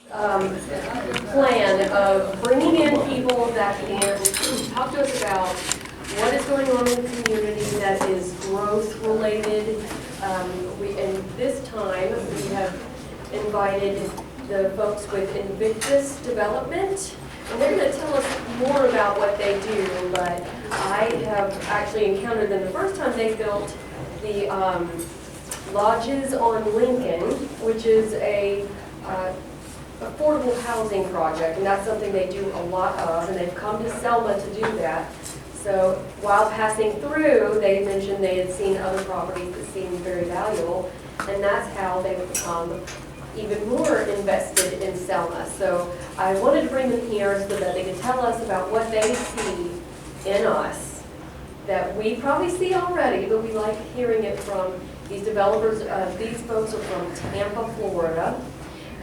plan of bringing in people that can talk to us about what is going on in the community that is growth related. And this time we have invited the folks with Invictus Devlepment, and they're going to tell us more about what they do. But I have actually encountered them the first time they built the lodges on Lincoln, which is a affordable housing project, and that's something they do a lot of, and they've come to Selma to do that. So while passing through, they mentioned they had seen other properties that seemed very valuable, and that's how they become even more invested in Selma. So I wanted to bring them here so that they could tell us about what they see in us that we probably see already, but we like hearing it from these developers. These folks are from Tampa, Florida,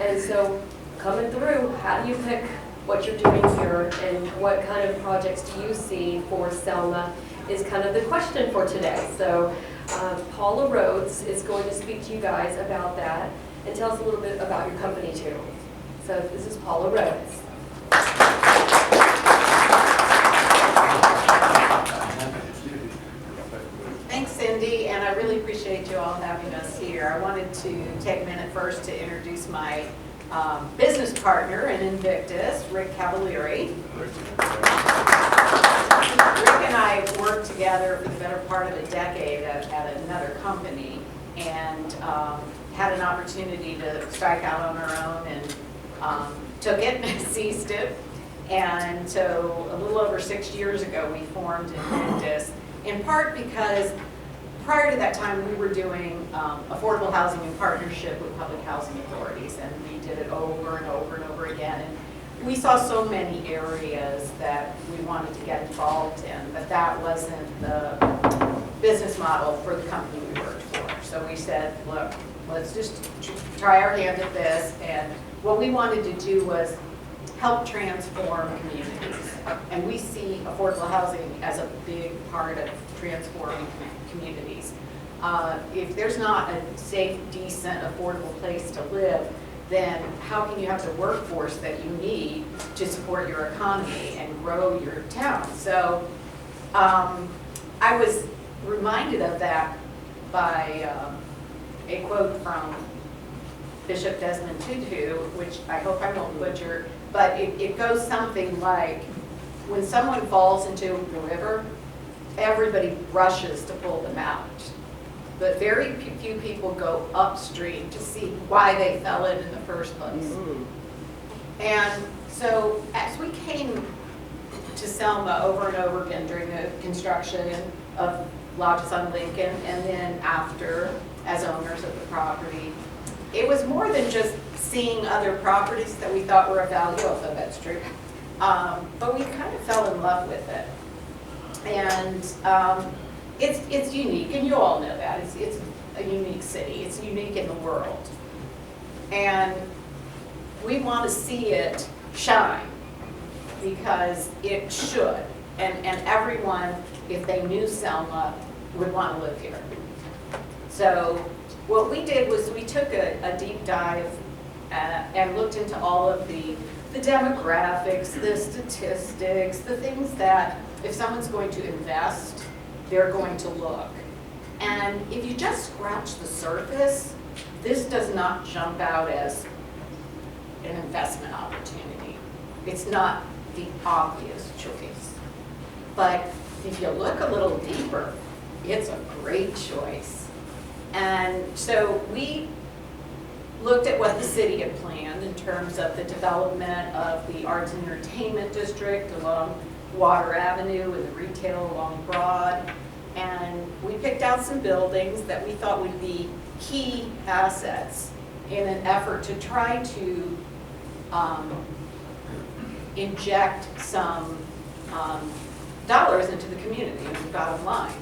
and so coming through, how do you pick what you're doing here and what kind of projects do you see for Selma is kind of the question for today. So Paula Rhodes is going to speak to you guys about that and tell us a little bit about your company too. So this is Paula Rhodes. Thanks, Cindy, and I really appreciate you all having us here. I wanted to take a minute first to introduce my business partner in Invictus, Rick Cavalieri. Rick and I worked together for the better part of a decade at another company, and had an opportunity to strike out on our own, and took it and seized it. And so a little over 6 years ago, we formed Invictus, in part because prior to that time, we were doing affordable housing in partnership with public housing authorities, and we did it over and over and over again. And we saw so many areas that we wanted to get involved in, but that wasn't the business model for the company we worked for. So we said, look, let's just try our hand at this. And what we wanted to do was help transform communities. And we see affordable housing as a big part of transforming communities. If there's not a safe, decent, affordable place to live, then how can you have the workforce that you need to support your economy and grow your town? So I was reminded of that by a quote from Bishop Desmond Tutu, which I hope I won't butcher, but it goes something like, when someone falls into the river, everybody rushes to pull them out. But very few people go upstream to see why they fell in the first place. Mm-hmm. And so as we came to Selma over and over again during the construction of lodges on Lincoln, and then after as owners of the property, it was more than just seeing other properties that we thought were of value, although that's true. But we kind of fell in love with it. And it's unique, and you all know that. It's a unique city. It's unique in the world. And we want to see it shine, because it should. And everyone, if they knew Selma, would want to live here. So what we did was we took a deep dive and looked into all of the demographics, the statistics, the things that if someone's going to invest, they're going to look. And if you just scratch the surface, this does not jump out as an investment opportunity. It's not the obvious choice. But if you look a little deeper, it's a great choice. And so we looked at what the city had planned in terms of the development of the arts and entertainment district along Water Avenue and the retail along Broad. And we picked out some buildings that we thought would be key assets in an effort to try to inject some dollars into the community, the bottom line.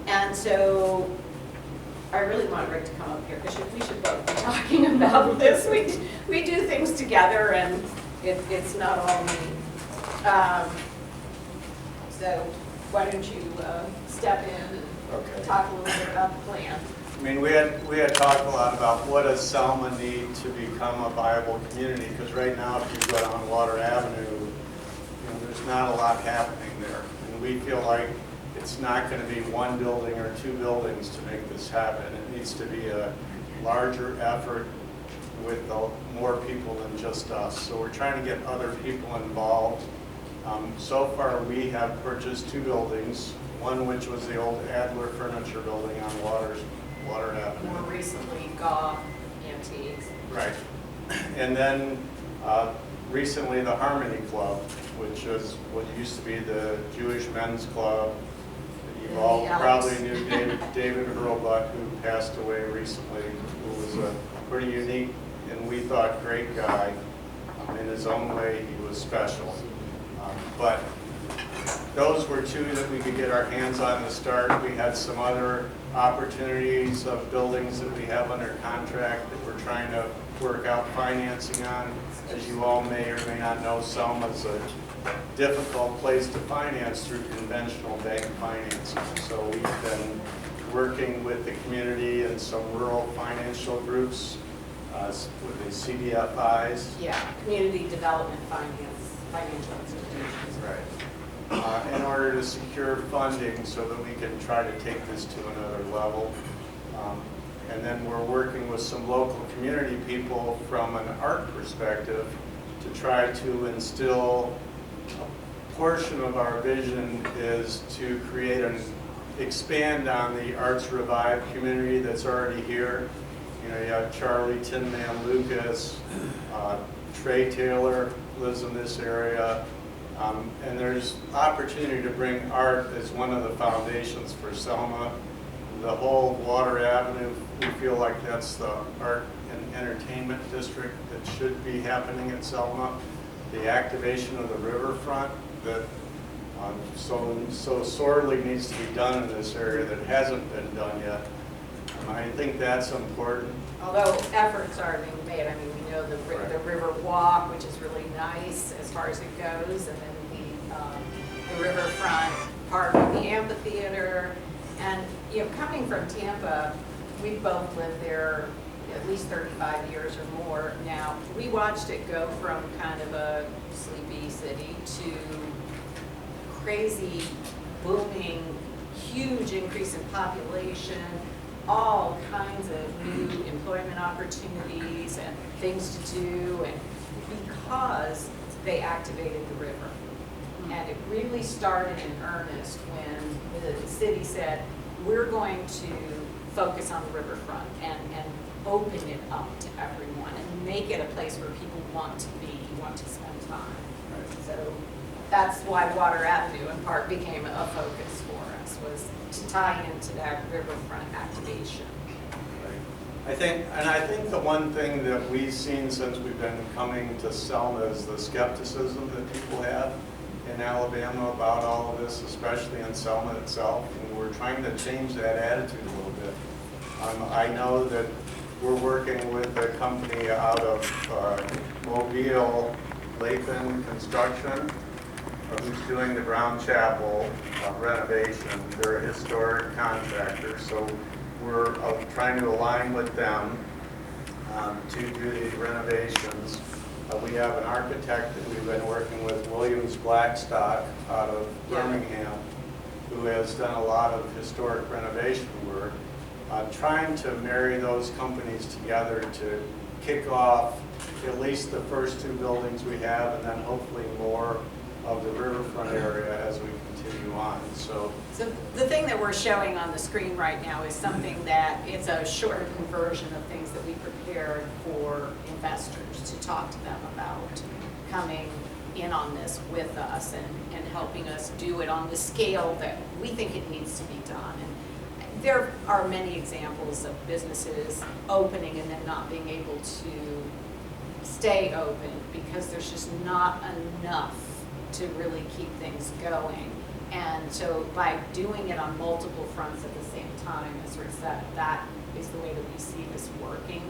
And so I really want Rick to come up here, because we should both be talking about this. We do things together, and it's not all me. So why don't you step in and talk a little bit about the plan. I mean, we had talked a lot about what does Selma need to become a viable community, because right now if you go down Water Avenue, there's not a lot happening there. And we feel like it's not going to be one building or two buildings to make this happen. It needs to be a larger effort with more people than just us. So we're trying to get other people involved. So far we have purchased two buildings, one which was the old Adler Furniture Building on Water Avenue. More recently, Gaw Antiques. Right. And then recently the Harmony Club, which is what used to be the Jewish Men's Club. You all probably knew David Hurlbut, who passed away recently, who was a pretty unique and we thought great guy. In his own way, he was special. But those were two that we could get our hands on to start. We had some other opportunities of buildings that we have under contract that we're trying to work out financing on. As you all may or may not know, Selma's a difficult place to finance through conventional bank financing. So we've been working with the community and some rural financial groups with the CDFIs. Yeah, Community Development Financial Institutions. Right. In order to secure funding so that we can try to take this to another level. And then we're working with some local community people from an art perspective to try to instill a portion of our vision is to create and expand on the Arts Revive community that's already here. You have Charlie Tin Man Lucas, Trey Taylor lives in this area, and there's opportunity to bring art as one of the foundations for Selma. The whole Water Avenue, we feel like that's the art and entertainment district that should be happening at Selma. The activation of the riverfront that so sorely needs to be done in this area that hasn't been done yet. I think that's important. Although efforts are being made, I mean, we know the river walk, which is really nice as far as it goes, and then the riverfront part of the amphitheater. And coming from Tampa, we've both lived there at least 35 years or more now. We watched it go from kind of a sleepy city to crazy, booming, huge increase in population, all kinds of new employment opportunities and things to do, and because they activated the river. And it really started in earnest when the city said, we're going to focus on the riverfront and open it up to everyone and make it a place where people want to be, want to spend time. Right. So that's why Water Avenue in part became a focus for us, was to tie into that riverfront activation. I think the one thing that we've seen since we've been coming to Selma is the skepticism that people have in Alabama about all of this, especially in Selma itself, and we're trying to change that attitude a little bit. I know that we're working with a company out of Mobile, Lathan Construction, who's doing the Brown Chapel renovation. They're a historic contractor, so we're trying to align with them to do these renovations. We have an architect that we've been working with, Williams Blackstock, out of Birmingham, who has done a lot of historic renovation work, trying to marry those companies together to kick off at least the first two buildings we have, and then hopefully more of the riverfront area as we continue on. So the thing that we're showing on the screen right now is something that it's a shortened version of things that we prepared for investors to talk to them about coming in on this with us and helping us do it on the scale that we think it needs to be done. And there are many examples of businesses opening and then not being able to stay open because there's just not enough to really keep things going. And so by doing it on multiple fronts at the same time, as Rick said, that is the way that we see this working.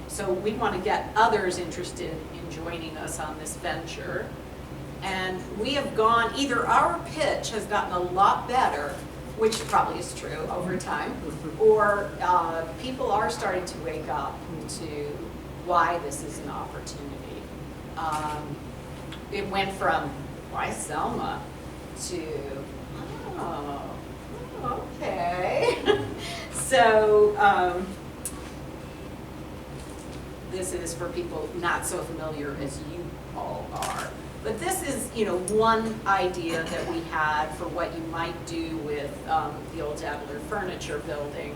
So we want to get others interested in joining us on this venture. And we have gone, either our pitch has gotten a lot better which probably is true over time, or people are starting to wake up to why this is an opportunity. It went from, why Selma, to, oh, okay. So this is for people not so familiar as you all are. But this is, one idea that we had for what you might do with the old Adler Furniture Building.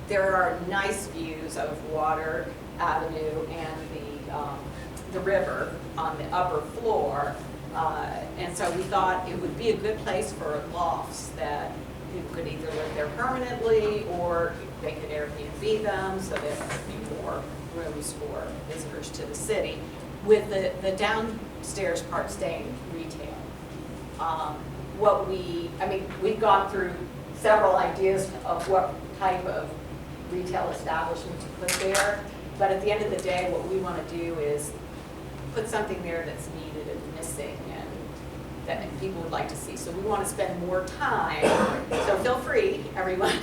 There are nice views of Water Avenue and the river on the upper floor. And so we thought it would be a good place for lofts that people could either live there permanently or they could Airbnb them so that there would be more rooms for visitors to the city, with the downstairs part staying retail. We've gone through several ideas of what type of retail establishment to put there, but at the end of the day, what we want to do is put something there that's needed and missing and that people would like to see. So we want to spend more time, so feel free, everyone,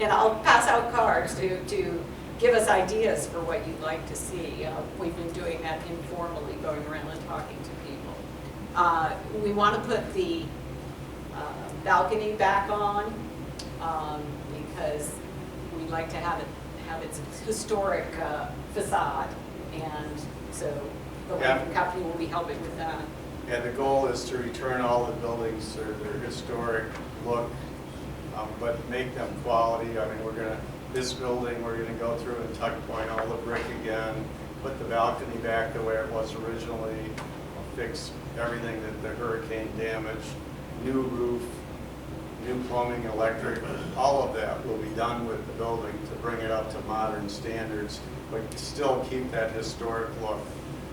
and I'll pass out cards to give us ideas for what you'd like to see. We've been doing that informally, going around and talking to people. We want to put the balcony back on because we'd like to have its historic facade, and so the Lincoln Company will be helping with that. Yeah, the goal is to return all the buildings to their historic look, but make them quality. This building, we're going to go through and tuck point all the brick again, put the balcony back the way it was originally, fix everything that the hurricane damaged, new roof, new plumbing, electric, all of that will be done with the building to bring it up to modern standards, but still keep that historic look.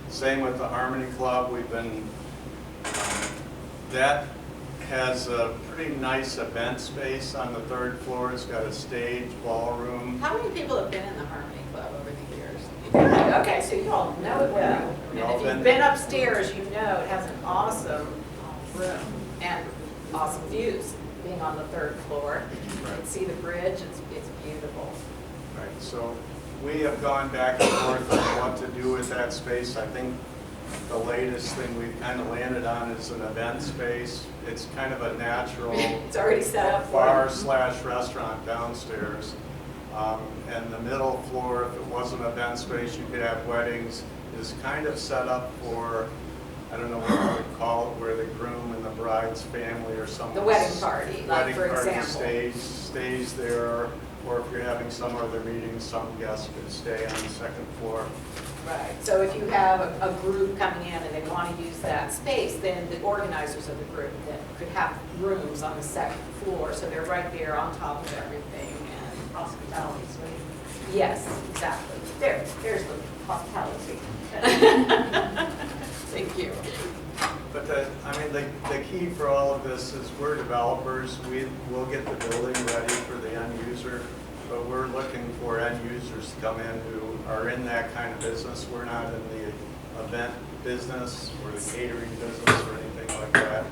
Same with the Harmony Club. We've been, that has a pretty nice event space on the 3rd floor. It's got a stage, ballroom. How many people have been in the Harmony Club over the years? Good. Okay, so you all know it well. And if you've been upstairs, you know it has an awesome room and awesome views. Being on the 3rd floor, you can see the bridge. It's beautiful. Right. So we have gone back and forth on what to do with that space. I think the latest thing we've kind of landed on is an event space. It's kind of a natural it's already set up bar/restaurant downstairs. And the middle floor, if it was an event space, you could have weddings, is kind of set up for, I don't know what you would call it, where the groom and the bride's family or something. The wedding party, like for example. Stays there, or if you're having some other meeting, some guests could stay on the 2nd floor. Right, so if you have a group coming in and they want to use that space, then the organizers of the group then could have rooms on the 2nd floor, so they're right there on top of everything. And Hospitality suite. yes, exactly. There's the hospitality. Thank you. But the key for all of this is we're developers. We'll get the building ready for the end user, but we're looking for end users to come in who are in that kind of business. We're not in the event business or the catering business or anything like that.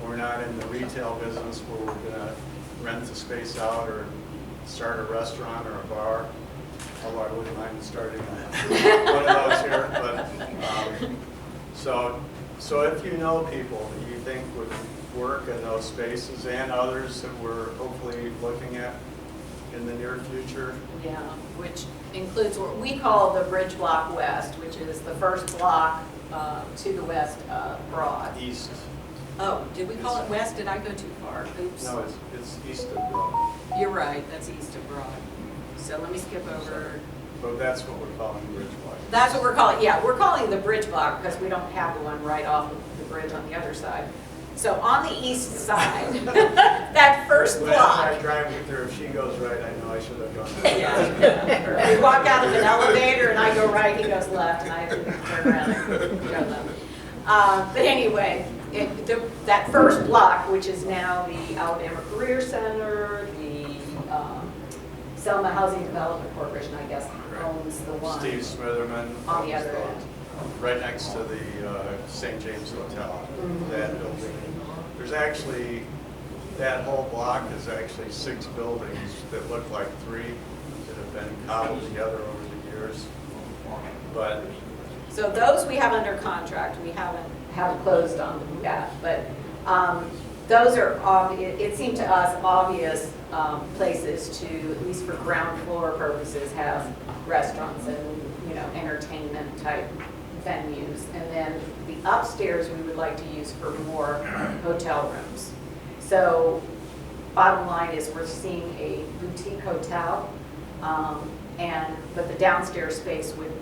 We're not in the retail business where we're going to rent the space out or start a restaurant or a bar, although I wouldn't mind starting one of those here. But so if you know people that you think would work in those spaces and others that we're hopefully looking at in the near future. Yeah, which includes what we call the Bridge Block West, which is the first block to the west of Broad. East. Oh, did we call it west? Did I go too far? Oops. No, it's east of Broad. You're right, that's east of Broad. So let me skip over. But that's what we're calling Bridge Block. That's what we're calling, yeah, we're calling it the Bridge Block because we don't have the one right off of the bridge on the other side. So on the east side, that first block. When I drive with her, if she goes right, I know I should have gone left. Yeah. We walk out of an elevator and I go right, he goes left, and I have to turn around and go left. But anyway, that first block, which is now the Alabama Career Center, the Selma Housing Development Corporation, I guess, owns the one. Steve Smitherman on the other end. Right next to the St. James Hotel, that building. There's actually, that whole block is actually 6 buildings that look like 3 that have been cobbled together over the years. But So those we have under contract, we haven't closed on them yet, but those are, it seemed to us, obvious places to, at least for ground floor purposes, have restaurants and, you know, entertainment type venues. And then the upstairs we would like to use for more hotel rooms. So bottom line is we're seeing a boutique hotel, but the downstairs space would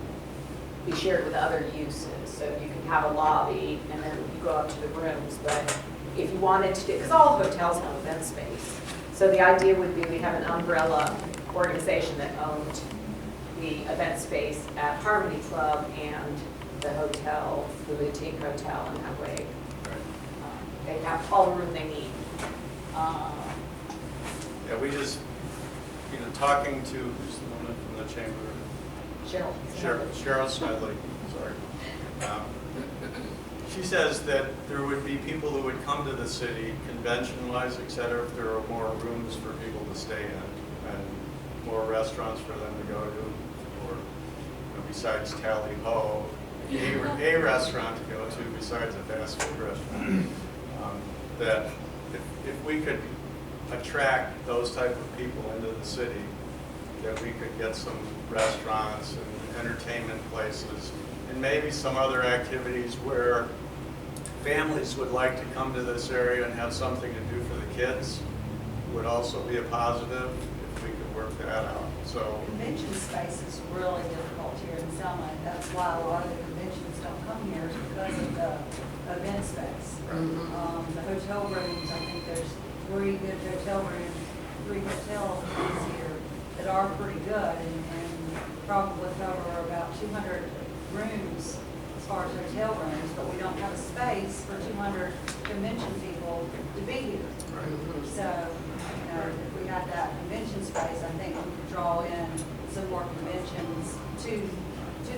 be shared with other uses. So you can have a lobby and then you go up to the rooms. But if you wanted to do, because all hotels have event space. So the idea would be we have an umbrella organization that owned the event space at Harmony Club and the hotel, the boutique hotel, and that way they have all the room they need. yeah, we just, you know, talking to, who's the woman from the chamber? Cheryl Smedley, sorry. She says that there would be people who would come to the city, convention-wise, et cetera, if there were more rooms for people to stay in and more restaurants for them to go to, or, you know, besides Tally Ho, a restaurant to go to besides a fast food restaurant. That if we could attract those type of people into the city, that we could get some restaurants and entertainment places and maybe some other activities where families would like to come to this area and have something to do for the kids would also be a positive if we could work that out. So Convention space is really difficult here in Selma, and that's why a lot of the conventions don't come here, is because of the event space. The hotel rooms, I think there's 3 good hotel rooms, 3 hotels here that are pretty good and probably cover about 200 rooms as far as hotel rooms, but we don't have a space for 200 convention people to be here. So, you know, if we had that convention space, I think we could draw in some more conventions to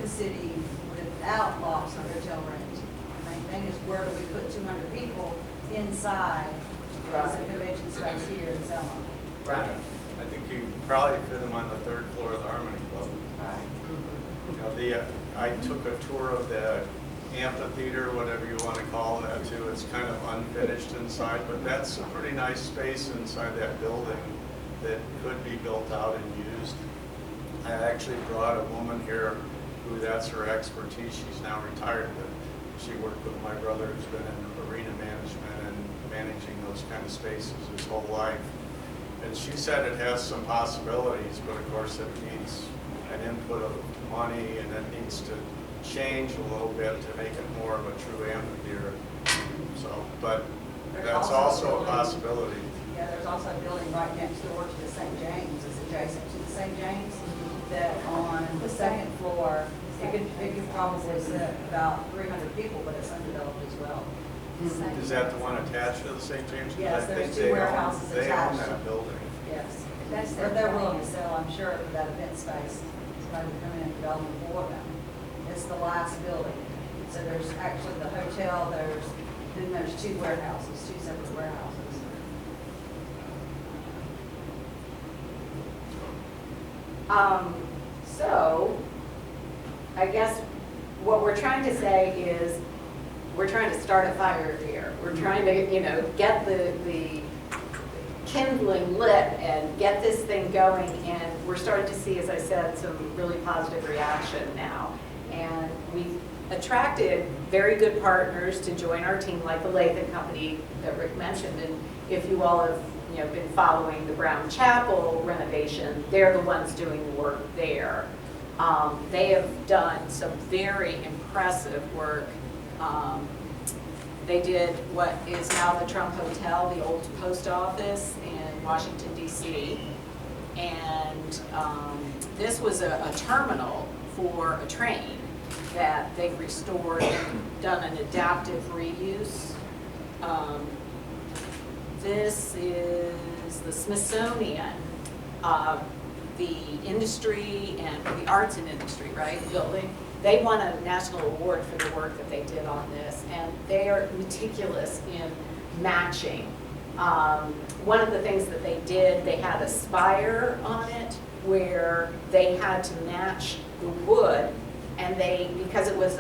the city without lots of hotel rooms. The main thing is, where do we put 200 people inside as a convention space here in Selma? Right. I think you probably fit them on the 3rd floor of the Harmony Club. Right. You know, I took a tour of the amphitheater, whatever you want to call that too. It's kind of unfinished inside, but that's a pretty nice space inside that building that could be built out and used. I actually brought a woman here who that's her expertise. She's now retired, but she worked with my brother who's been in arena management and managing those kind of spaces his whole life. And she said it has some possibilities, but of course it needs an input of money and it needs to change a little bit to make it more of a true amphitheater. So, but that's also a possibility. Yeah, there's also a building right next door to the St. James, it's adjacent to the St. James, that on the 2nd floor, it could probably sit about 300 people, but it's undeveloped as well. Is that the one attached to the St. James? Yes, I think there's 2 they warehouses They own attached. that building. Yes, but they're willing to sell, I'm sure, for that event space. Somebody would come in and develop it for them. It's the last building. So there's actually the hotel, then there's 2 warehouses, 2 separate warehouses. So, I guess what we're trying to say is, we're trying to start a fire here. We're trying to, you know, get the kindling lit and get this thing going. And we're starting to see, as I said, some really positive reaction now. And we've attracted very good partners to join our team, like the Latham Company that Rick mentioned. And if you all have, you know, been following the Brown Chapel renovation, they're the ones doing the work there. They have done some very impressive work. They did what is now the Trump Hotel, the old post office in Washington, D.C. And this was a terminal for a train that they've restored and done an adaptive reuse. This is the Smithsonian, the industry and the arts and industry, right, building. They won a national award for the work that they did on this, and they are meticulous in matching One of the things that they did, they had a spire on it where they had to match the wood, and they, because it was